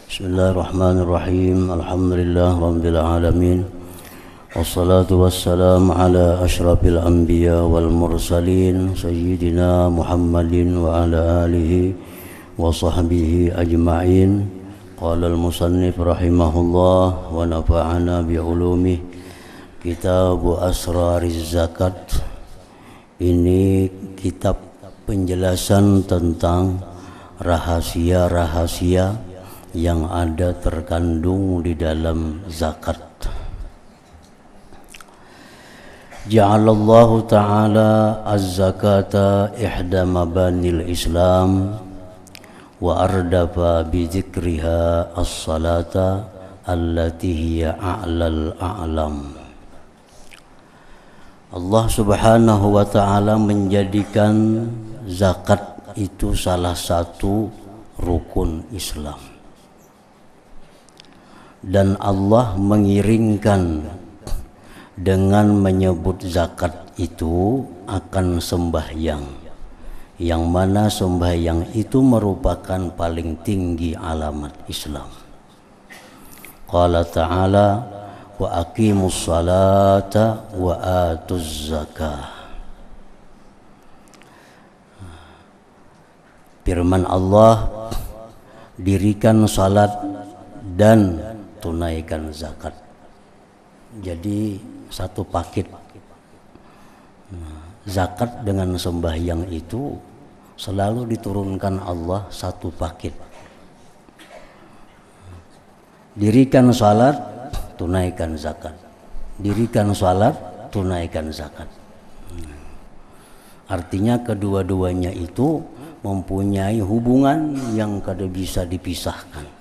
Bismillahirrahmanirrahim. Alhamdulillah rabbil alamin. Wassalatu wassalamu ala asyrafil anbiya wal mursalin sayyidina Muhammadin wa ala alihi wa sahbihi ajma'in. Qala al-musannif rahimahullah wa nafa'ana bi ulumih. Kitabu Asrariz Zakat. Ini kitab penjelasan tentang rahasia-rahasia yang ada terkandung di dalam zakat. Ja'alallahu ta'ala az-zakata ihda mabanil Islam wa ardafa bi dzikriha as-salata allati hiya a'lal a'lam. Allah Subhanahu wa ta'ala menjadikan zakat itu salah satu rukun Islam. Dan Allah mengiringkan dengan menyebut zakat itu akan sembahyang, yang mana sembahyang itu merupakan paling tinggi alamat Islam. Qala ta'ala wa aqimus salata wa atuz zakah. Firman Allah, dirikan salat dan tunaikan zakat. Jadi satu paket. Zakat dengan sembahyang itu selalu diturunkan Allah satu paket. Dirikan salat, tunaikan zakat. Dirikan salat, tunaikan zakat. Artinya kedua-duanya itu mempunyai hubungan yang kada bisa dipisahkan.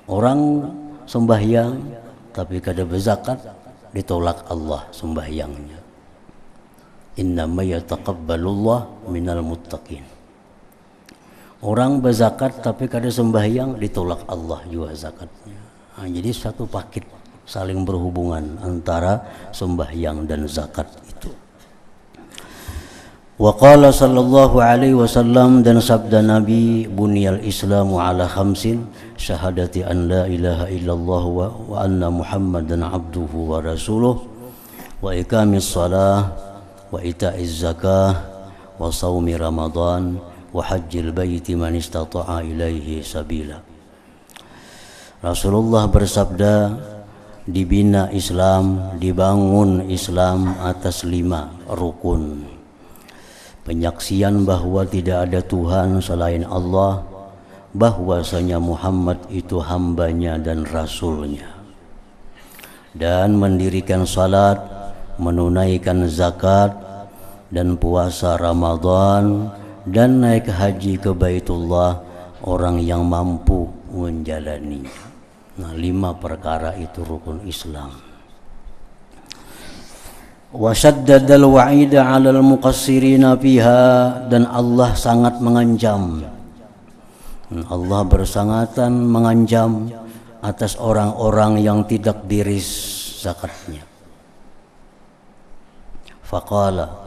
Orang sembahyang tapi kada berzakat, ditolak Allah sembahyangnya. Innama yataqabbalullah minal muttaqin. Orang berzakat tapi kada sembahyang, ditolak Allah juga zakatnya. Jadi satu paket, saling berhubungan antara sembahyang dan zakat itu. Wa qala sallallahu alaihi wasallam, dan sabda Nabi, buniyal islamu ala khamsin, syahadati an la ilaha illallah wa anna muhammadan abduhu wa rasuluh, wa iqamis salah, wa ita'iz zakah, wa saumi ramadan, wa hajjil baiti man istata'a ilaihi sabila. Rasulullah bersabda, dibina Islam, dibangun Islam atas 5 rukun. Penyaksian bahwa tidak ada Tuhan selain Allah, bahwasanya Muhammad itu hambanya dan rasulnya, dan mendirikan salat, menunaikan zakat dan puasa Ramadan, dan naik haji ke Baitullah orang yang mampu menjalaninya. 5 perkara itu rukun Islam. Wa syaddadal wa'ida 'alal muqassirina fiha, dan Allah sangat mengancam. Allah bersangatan mengancam atas orang-orang yang tidak diris zakatnya. Faqala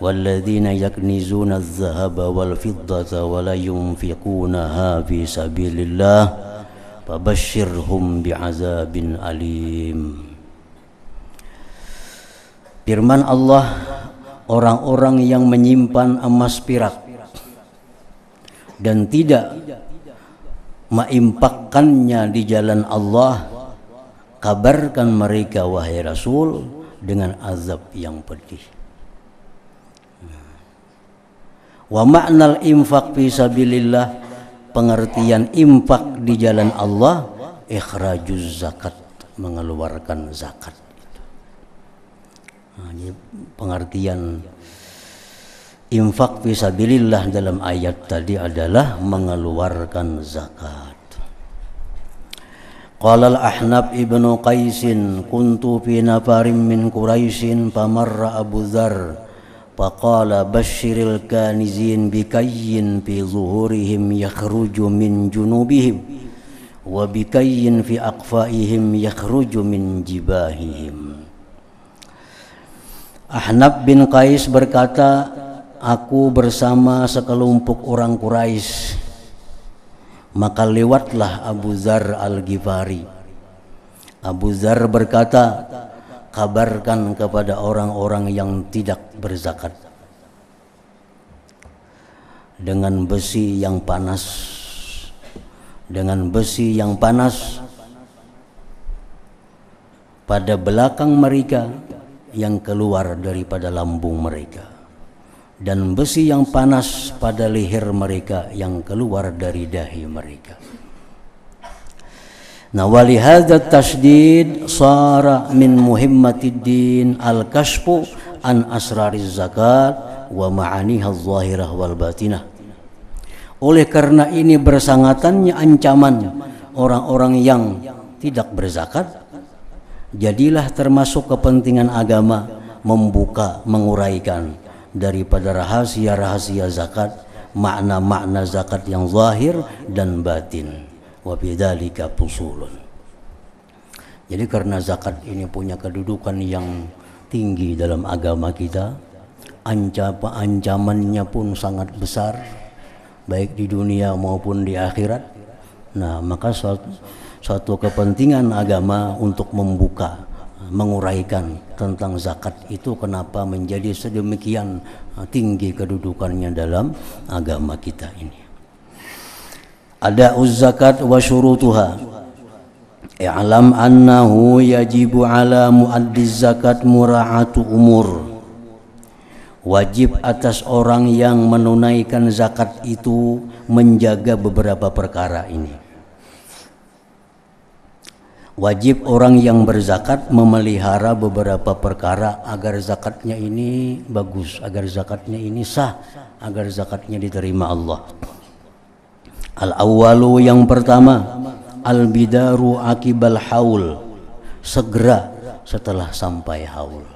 walladzina yaknizuna adh-dhahaba wal fiddata wa la yunfiqunaha fi sabilillah fabashshirhum bi'adzabin alim. Firman Allah, orang-orang yang menyimpan emas perak dan tidak menginfakkannya di jalan Allah, kabarkan mereka wahai Rasul dengan azab yang pedih. Wa ma'nal infaq fi sabilillah, pengertian infak di jalan Allah, ikhrajuz zakat, mengeluarkan zakat. Pengertian infak fisabilillah dalam ayat tadi adalah mengeluarkan zakat. Qala al-Ahnaf ibnu Qaisin, kuntu fi nafarin min Quraisyin famarra Abu Dzar faqala basyiril kanizin bikayyin fi zuhurihim yakhruju min junubihim wa bikayyin fi aqfaihim yakhruju min jibahihim. Ahnaf bin Qais berkata, aku bersama sekelompok orang Quraisy Maka lewatlah Abu Dzar Al-Ghifari. Abu Dzar berkata, kabarkan kepada orang-orang yang tidak berzakat dengan besi yang panas, dengan besi yang panas pada belakang mereka yang keluar daripada lambung mereka, dan besi yang panas pada leher mereka yang keluar dari dahi mereka. Nah, walihadza tasdid sara min muhimmatid din al-kashfu an asrariz zakat wa ma'aniha adh-dhahirah wal batinah. Oleh karena ini bersangatannya ancaman orang-orang yang tidak berzakat, jadilah termasuk kepentingan agama membuka, menguraikan daripada rahasia-rahasia zakat, makna-makna zakat yang zahir dan batin. Wa bidzalika fusulun. Jadi karena zakat ini punya kedudukan yang tinggi dalam agama kita, ancamannya pun sangat besar, baik di dunia maupun di akhirat. Nah, maka suatu kepentingan agama untuk membuka, menguraikan tentang zakat itu kenapa menjadi sedemikian tinggi kedudukannya dalam agama kita ini. Ada zakat wa syurutuha. I'lam annahu yajibu ala muaddiz zakat mura'atu umur. Wajib atas orang yang menunaikan zakat itu menjaga beberapa perkara ini. Wajib orang yang berzakat memelihara beberapa perkara agar zakatnya ini bagus, agar zakatnya ini sah, agar zakatnya diterima Allah. Al-awwalu, yang pertama, al-bidaru akibal haul, segera setelah sampai haul.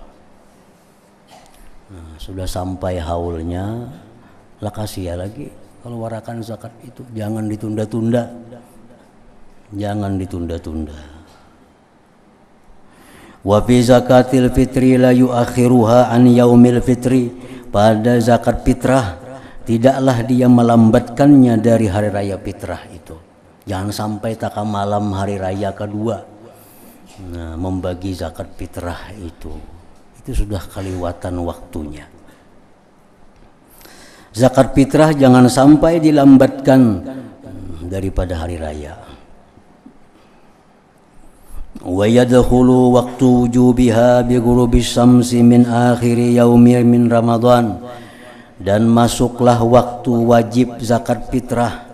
Nah, sudah sampai haulnya, lah kasih ya lagi keluarkan zakat itu, jangan ditunda-tunda, jangan ditunda-tunda. Wa fi zakatil fitri la yuakhiruha an yaumil fitri, pada zakat fitrah tidaklah dia melambatkannya dari hari raya fitrah itu. Jangan sampai tak malam hari raya kedua membagi zakat fitrah itu sudah keliwatan waktunya. Zakat fitrah jangan sampai dilambatkan daripada hari raya. Wa yadkhulu waqtu wujubiha bi ghurubis syamsi min akhiri yaumi min Ramadan, dan masuklah waktu wajib zakat fitrah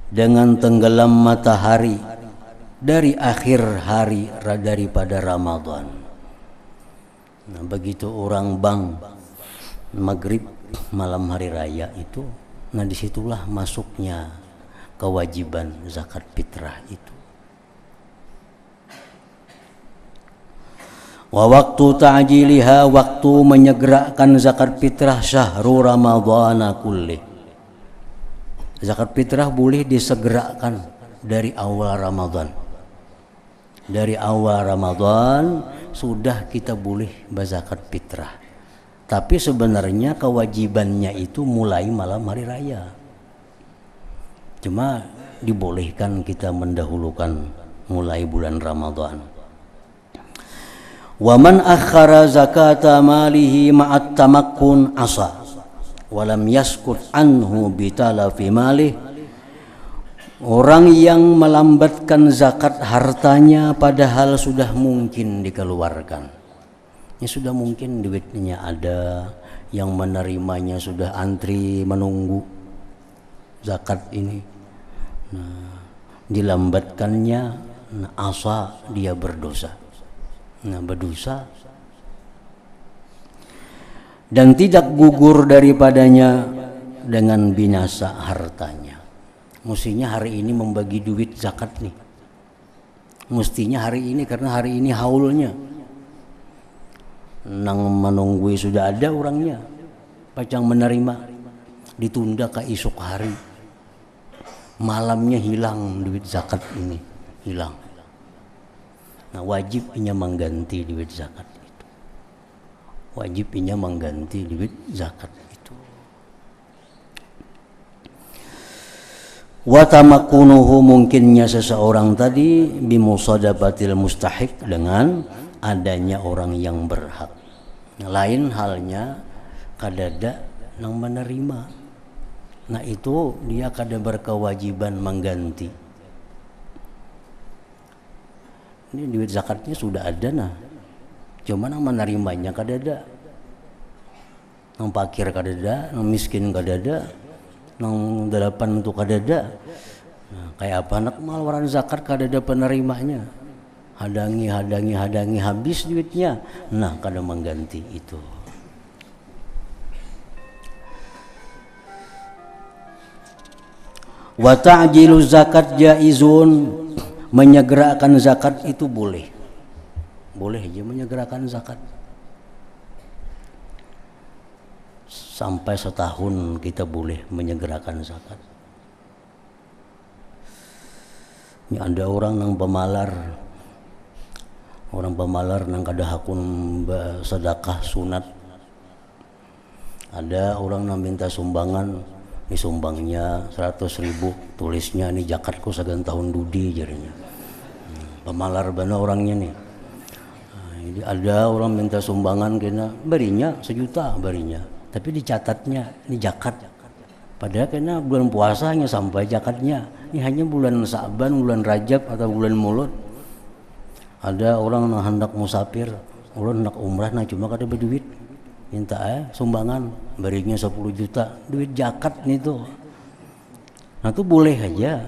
dengan tenggelam matahari dari akhir hari daripada Ramadan. Nah, begitu orang bang maghrib malam hari raya itu, nah disitulah masuknya kewajiban zakat fitrah itu. Wa waktu ta'jiliha, waktu menyegerakan zakat fitrah syahru ramadhana kulli. Zakat fitrah boleh disegerakan dari awal Ramadan. Dari awal Ramadan sudah kita boleh berzakat fitrah. Tapi sebenarnya kewajibannya itu mulai malam hari raya. Cuma dibolehkan kita mendahulukan mulai bulan Ramadan. Wa man akhara zakata malihi ma'at tamakkun asa walam yaskut anhu bitalafi malih. Orang yang melambatkan zakat hartanya padahal sudah mungkin dikeluarkan. Ya sudah mungkin duitnya ada, yang menerimanya sudah antri menunggu zakat ini. Nah, dilambatkannya, nah, asa dia berdosa. Nah, berdosa dan tidak gugur daripadanya dengan binasa hartanya. Mestinya hari ini membagi duit zakat nih. Mestinya hari ini, karena hari ini haulnya. Nang menunggu sudah ada orangnya, pacang menerima, ditunda ke esok hari. Malamnya hilang duit zakat ini, hilang. Nah, wajib inya mengganti duit zakat itu. Wajib inya mengganti duit zakat itu. Wa tamakunuhu, mungkinnya seseorang tadi bimusadabatil mustahiq, dengan adanya orang yang berhak. Lain halnya kadada nang menerima. Nah itu dia kada berkewajiban mengganti. Ini duit zakatnya sudah ada nah, cuma nang menerimanya kadada. Nang fakir kadada, nang miskin kadada, nang delapan itu kadada. Nah, kayak apa anak malawaran zakat kadada penerimanya. Hadangi habis duitnya. Nah, kada mengganti itu. Wa ta'jilu zakat jaizun, menyegerakan zakat itu boleh. Boleh aja menyegerakan zakat. Sampai setahun kita boleh menyegerakan zakat. Ini ada orang nang pemalar. Orang pemalar nang kada hakun sedekah sunat. Ada orang nang minta sumbangan, ini sumbangnya 100.000, tulisnya ini zakatku sagan tahun dudi jadinya. Pemalar bana orangnya nih. Jadi ada orang minta sumbangan kena berinya 1 juta berinya, tapi dicatatnya ini zakat. Padahal kena bulan puasa hanya sampai zakatnya. Ini hanya bulan Sa'ban, bulan Rajab atau bulan Maulud. Ada orang yang hendak musafir, orang hendak umrah, nah cuma kada berduit, minta sumbangan, berinya 10 juta, duit zakat nih tuh. Nah itu boleh aja,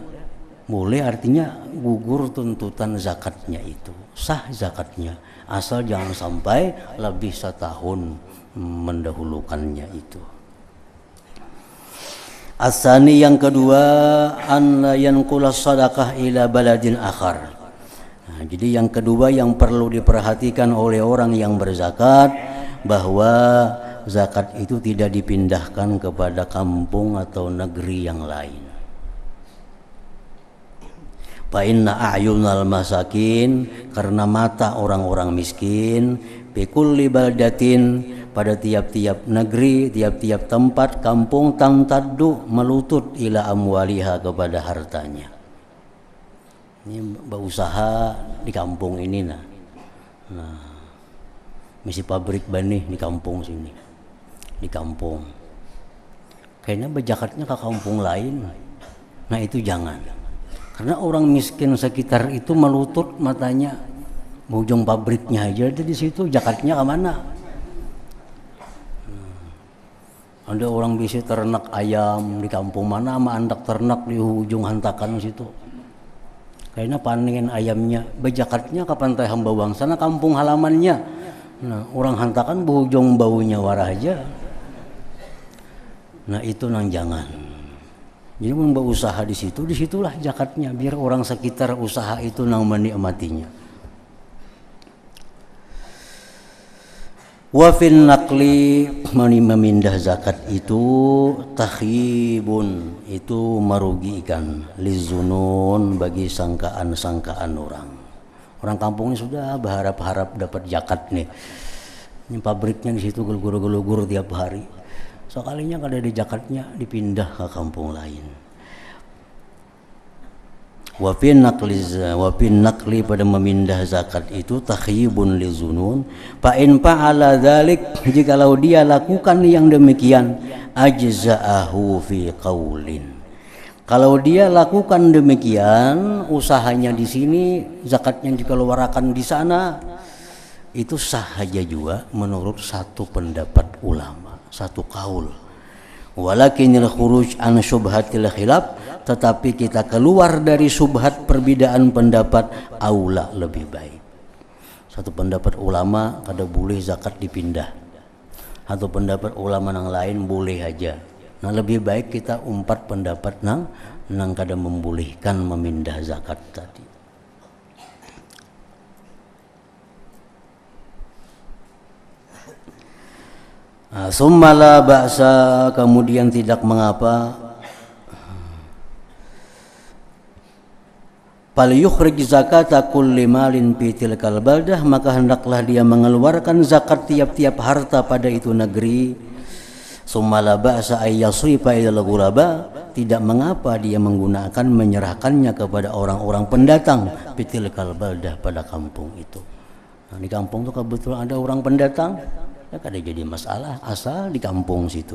boleh artinya gugur tuntutan zakatnya itu, sah zakatnya, asal jangan sampai lebih 1 tahun mendahulukannya itu. Asani yang kedua, an la yanqula sadaqah ila baladin akhar. Nah, jadi yang kedua yang perlu diperhatikan oleh orang yang berzakat, bahwa zakat itu tidak dipindahkan kepada kampung atau negeri yang lain. Fa inna a'yunal masakin, karena mata orang-orang miskin, bi kulli baldatin, pada tiap-tiap negeri, tiap-tiap tempat kampung, tamtaddu, melutut ila amwaliha, kepada hartanya. Ini berusaha di kampung ini nah. Misi pabrik banih di kampung sini. Di kampung. Kayaknya bejakatnya ke kampung lain. Nah itu jangan. Karena orang miskin sekitar itu melutut matanya. Ujung pabriknya aja ada di situ, jakatnya ke mana? Ada orang bisa ternak ayam di kampung mana sama andak ternak di ujung hantakan situ. Kayaknya panen ayamnya, bejakatnya ke Pantai Hambawang sana kampung halamannya. Nah, orang hantakan berujung baunya warah aja. Nah, itu nang jangan. Jadi mun berusaha di situ, disitulah zakatnya, biar orang sekitar usaha itu nang menikmatinya. Wa fin naqli, memindah zakat itu takhibun, itu merugikan, lizunun, bagi sangkaan-sangkaan orang. Orang kampungnya sudah berharap-harap dapat zakat nih. Ini pabriknya di situ gelugur-gelugur tiap hari. Sekalinya kalau ada zakatnya dipindah ke kampung lain. Wa fin naqli, pada memindah zakat itu takhyibun lizunun. Fa in fa'ala dzalik, jikalau dia lakukan yang demikian, ajza'ahu fi qaulin. Kalau dia lakukan demikian, usahanya di sini, zakatnya dikeluarkan di sana, itu sah saja juga menurut satu pendapat ulama, satu kaul. Walakinil khuruj an syubhatil khilaf, tetapi kita keluar dari subhat perbedaan pendapat, aula, lebih baik. Satu pendapat ulama kada boleh zakat dipindah, atau pendapat ulama yang lain boleh aja. Nah lebih baik kita umpat pendapat nang kada membolehkan memindah zakat tadi. Summa la ba'sa, kemudian tidak mengapa, fal yukhrij zakata kulli malin fi tilkal baldah, maka hendaklah dia mengeluarkan zakat tiap-tiap harta pada itu negeri. Summa la ba'sa ay yasrifa ilal ghuraba, tidak mengapa dia menggunakan menyerahkannya kepada orang-orang pendatang pitilkal baldah pada kampung itu. Nah, di kampung itu kebetulan ada orang pendatang, ya kada jadi masalah asal di kampung situ.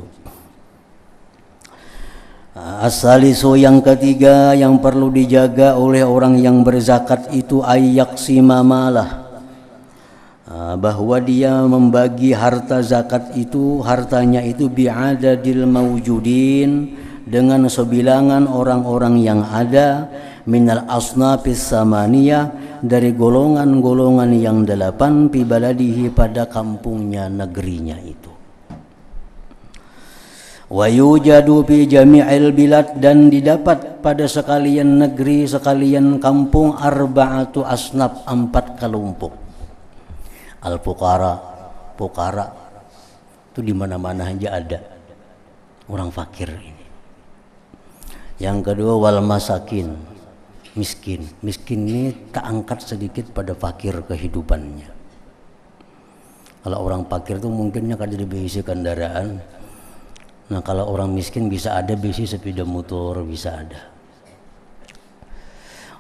As-salisu yang ketiga yang perlu dijaga oleh orang yang berzakat itu ayyaksima malah, bahwa dia membagi harta zakat itu, hartanya itu bi'adadil mawjudin, dengan sebilangan orang-orang yang ada, minal asnafis samaniyah, dari golongan-golongan yang 8 fi baladihi, pada kampungnya, negerinya itu. Wa yujadu fi jami'il bilad, dan didapat pada sekalian negeri, sekalian kampung, arba'atu asnaf, 4 kelompok. Al-fuqara, fuqara itu di mana-mana aja ada orang fakir ini. Yang kedua wal masakin, miskin. Miskin ini tak angkat sedikit pada fakir kehidupannya. Kalau orang fakir itu mungkinnya kada dibisi kendaraan. Nah, kalau orang miskin bisa ada besi sepeda motor, bisa ada.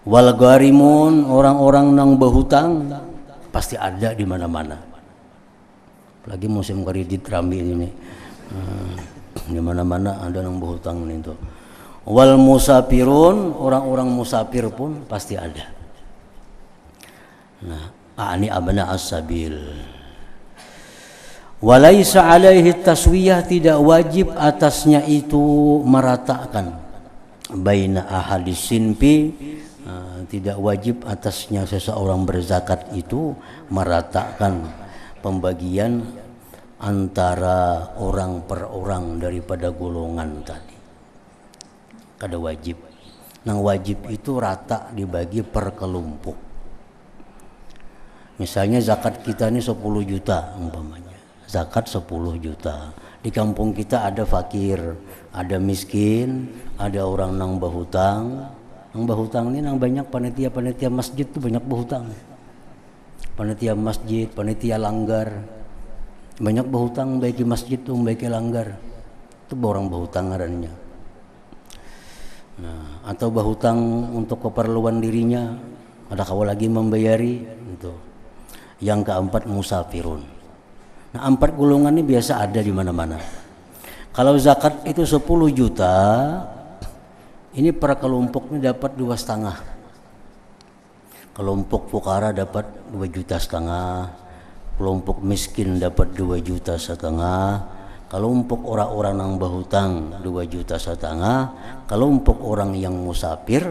Wal gharimun, orang-orang nang berhutang pasti ada di mana-mana. Apalagi musim kredit rambi ini. Di mana-mana ada nang berhutang itu. Wal musafirun, orang-orang musafir pun pasti ada. Nah, ani abna as-sabil. Walaisa alaihi taswiyah, tidak wajib atasnya itu meratakan. Baina ahadis sinfi, tidak wajib atasnya seseorang berzakat itu meratakan pembagian antara orang per orang daripada golongan tadi. Kada wajib. Nang wajib itu rata dibagi per kelompok. Misalnya zakat kita ini 10 juta umpamanya. Zakat 10 juta. Di kampung kita ada fakir, ada miskin, ada orang nang berhutang. Nang berhutang ini nang banyak panitia-panitia masjid tuh banyak berhutang. Panitia masjid, panitia langgar. Banyak berhutang baik di masjid tuh, baik di langgar. Itu orang berhutang ngarannya. Nah, atau berhutang untuk keperluan dirinya, ada kau lagi membayari itu. Yang keempat musafirun. Nah, 4 golongan ini biasa ada di mana-mana. Kalau zakat itu 10 juta, ini per kelompoknya dapat 2,5. Kelompok fukara dapat 2,5 juta. Kelompok miskin dapat 2,5 juta. Kelompok orang-orang yang berhutang 2,5 juta. Kelompok orang yang musafir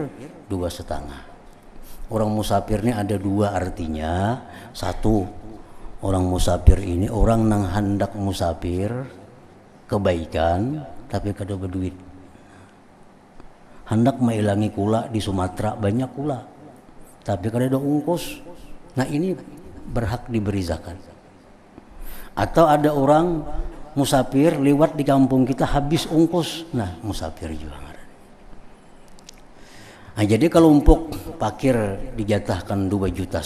2,5. Orang musafir ini ada 2 artinya. 1, orang musafir ini orang nang hendak musafir kebaikan tapi kada berduit. Hendak mailangi kula di Sumatera banyak kula tapi kada ada ungkos. Nah, ini berhak diberi zakat. Atau ada orang musafir lewat di kampung kita habis ungkos. Nah, musafir juga. Nah, jadi kelompok fakir dijatahkan 2,5 juta.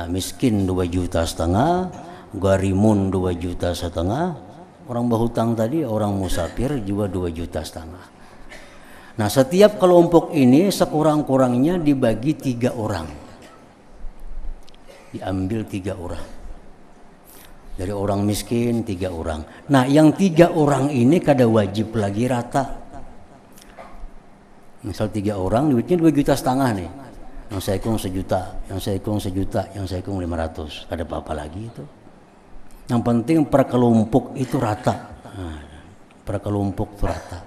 Miskin 2,5 juta, gharimun 2,5 juta, orang berhutang tadi orang musafir juga 2,5 juta. Nah, setiap kelompok ini sekurang-kurangnya dibagi 3 orang, diambil 3 orang dari orang miskin, 3 orang. Nah, yang 3 orang ini kada wajib lagi rata. Misal 3 orang duitnya 2,5 juta nih. Yang saya hitung 1 juta, yang saya hitung 1 juta, yang saya hitung 500. Ada apa-apa lagi itu. Yang penting per kelompok itu rata. Nah, per kelompok itu rata.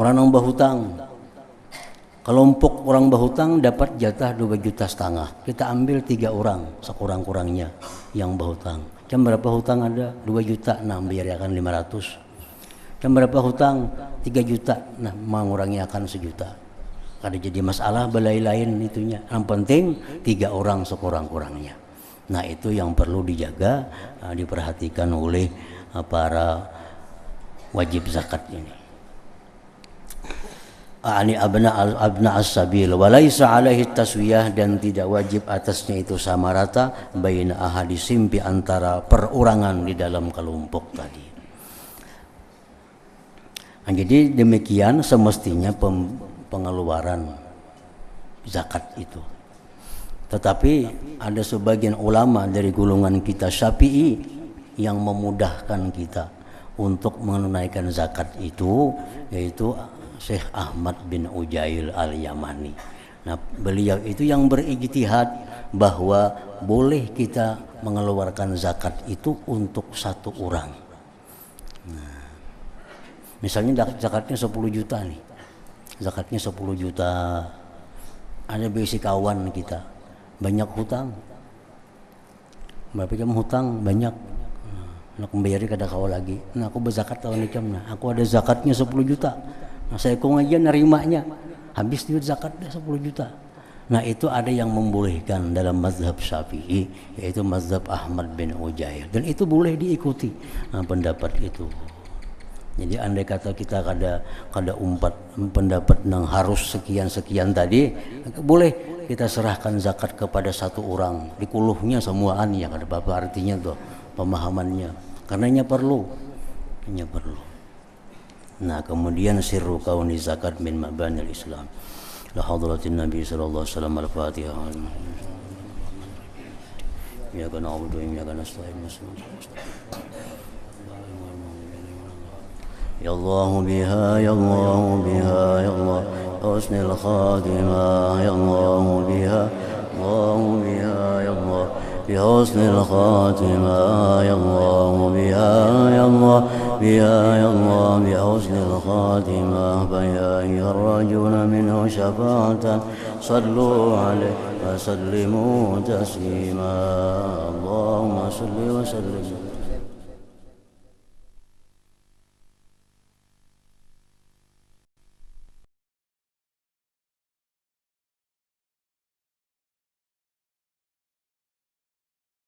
Orang yang berhutang, kelompok orang berhutang dapat jatah 2,5 juta. Kita ambil 3 orang sekurang-kurangnya yang berhutang. Jam berapa hutang ada? 2 juta. Nah, bayarkan 500. Jam berapa hutang? 3 juta. Nah, mengurangi akan 1 juta. Ada jadi masalah belai lain itunya. Yang penting 3 orang sekurang-kurangnya. Nah, itu yang perlu dijaga, diperhatikan oleh para wajib zakat ini. Ani abna as-sabil walaisa alaihi taswiyah, dan tidak wajib atasnya itu sama rata baina ahadis simpi, antara perorangan di dalam kelompok tadi. Nah, jadi demikian semestinya pengeluaran zakat itu. Tetapi ada sebagian ulama dari golongan kita Syafi'i yang memudahkan kita untuk menunaikan zakat itu, yaitu Syekh Ahmad bin Ujail Al-Yamani. Nah, beliau itu yang berijtihad bahwa boleh kita mengeluarkan zakat itu untuk satu orang. Nah, misalnya zakatnya 10 juta nih. Zakatnya 10 juta. Ada basic kawan kita banyak hutang. Berapa jam hutang banyak. Nah, aku bayari kada kau lagi. Nah, aku berzakat tahun ini nah. Aku ada zakatnya 10 juta. Nah, saya kong aja nerimanya. Habis duit zakatnya 10 juta. Nah, itu ada yang membolehkan dalam mazhab Syafi'i, yaitu mazhab Ahmad bin Ujail, dan itu boleh diikuti. Nah, pendapat itu. Jadi andai kata kita kada umpat pendapat yang harus sekian tadi, boleh kita serahkan zakat kepada satu orang, dikuluhnya semuaan ya, kada apa artinya tuh pemahamannya, karenanya perlu. Nah, kemudian sirru kauni zakat min mabanil Islam. La hadratin Nabi sallallahu alaihi wasallam al-Fatihah. Ya kana na'budu wa iyyaka nasta'in. Ya Allah biha ya Allah biha ya Allah husnul khatimah ya Allah biha ya Allah bihusnil khatimah ya Allah biha ya Allah bihusnil khatimah fa ya yarjuna minhu syafa'atan sallu alaihi wa sallimu taslima Allahumma salli wa sallim